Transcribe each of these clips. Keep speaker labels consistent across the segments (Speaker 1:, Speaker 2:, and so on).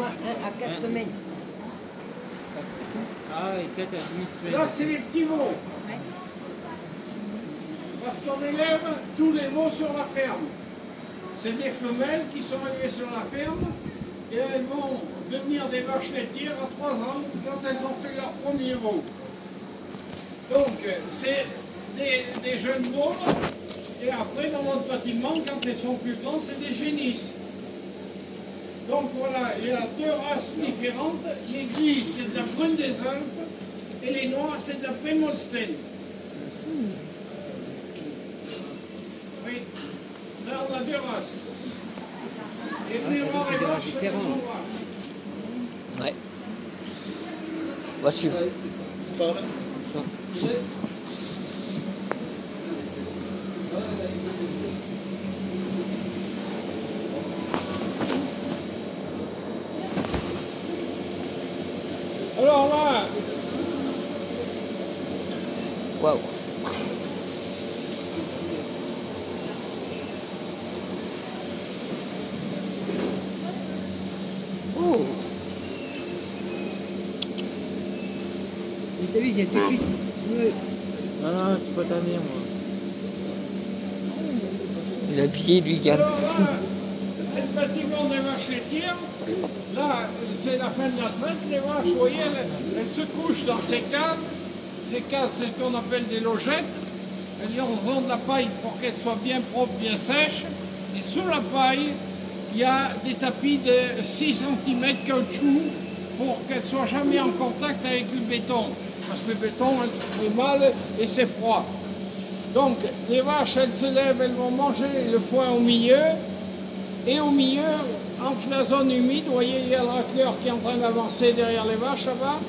Speaker 1: à 4 semaines.
Speaker 2: Ah, et peut-être à 10 semaines.
Speaker 3: Là, c'est les petits veaux. Parce qu'on élève tous les veaux sur la ferme. C'est des femelles qui sont élevées sur la ferme et elles vont devenir des vaches laitières à 3 ans quand elles ont fait leur premier veau. Donc, c'est des jeunes veaux et après, dans notre bâtiment, quand elles sont plus grands, c'est des génisses. Donc voilà, il y a deux races différentes. Les gris, c'est de la brune des Alpes et les noirs, c'est de la Prémolstein. Oui, là on a deux races. Et venez voir les vaches différentes.
Speaker 4: Ouais. On va suivre.
Speaker 2: Par là.
Speaker 3: Alors là,
Speaker 4: Waouh. Oh.
Speaker 1: T'as vu, il y a tout de suite.
Speaker 2: Non, c'est pas ta mère, moi.
Speaker 4: Il a pied, lui, gars.
Speaker 3: alors là, c'est le bâtiment des vaches laitières. Là, c'est la fin de la traite. Les vaches, vous voyez, elles se couchent dans ces cases. Ces cases, c'est ce qu'on appelle des logettes. Elles ont de la paille pour qu'elles soient bien propres, bien sèches. Et sous la paille, il y a des tapis de 6 cm caoutchouc pour qu'elles ne soient jamais en contact avec le béton. Parce que le béton, elle se fait mal et c'est froid. Donc, les vaches, elles se lèvent, elles vont manger le foin au milieu. Et au milieu, entre la zone humide, vous voyez, il y a le racleur qui est en train d'avancer derrière les vaches là-bas.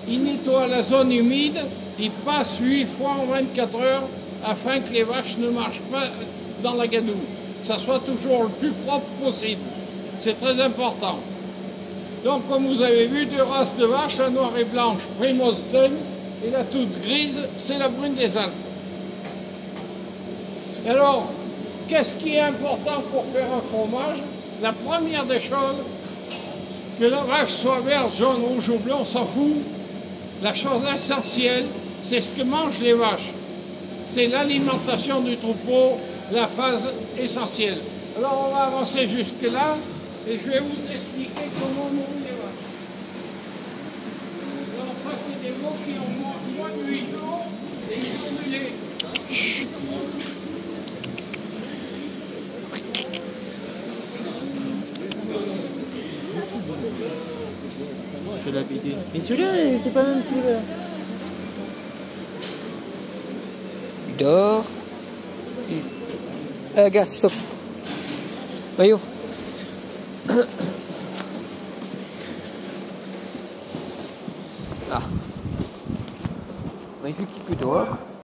Speaker 3: Il nettoie la zone humide, il passe 8 fois en 24 heures afin que les vaches ne marchent pas dans la gadoue. Que ça soit toujours le plus propre possible. C'est très important. Donc, comme vous avez vu, deux races de vaches, la noire et blanche, Prémolstein, et la toute grise, c'est la brune des Alpes. Alors, qu'est-ce qui est important pour faire un fromage? La première des choses, que la vache soit verte, jaune, rouge ou bleu, on s'en fout. La chose essentielle, c'est ce que mangent les vaches. C'est l'alimentation du troupeau, la phase essentielle. Alors, on va avancer jusque-là et je vais vous expliquer comment on nourrit les vaches. Alors, ça, c'est des veaux qui ont moins de 8 jours et ils sont du lait.
Speaker 4: Chut.
Speaker 2: Je l'ai vidé. Mais celui-là, c'est pas même couleur.
Speaker 4: Il dort. Gars, stop. Maillot. Ah. On a vu qu'il peut dehors.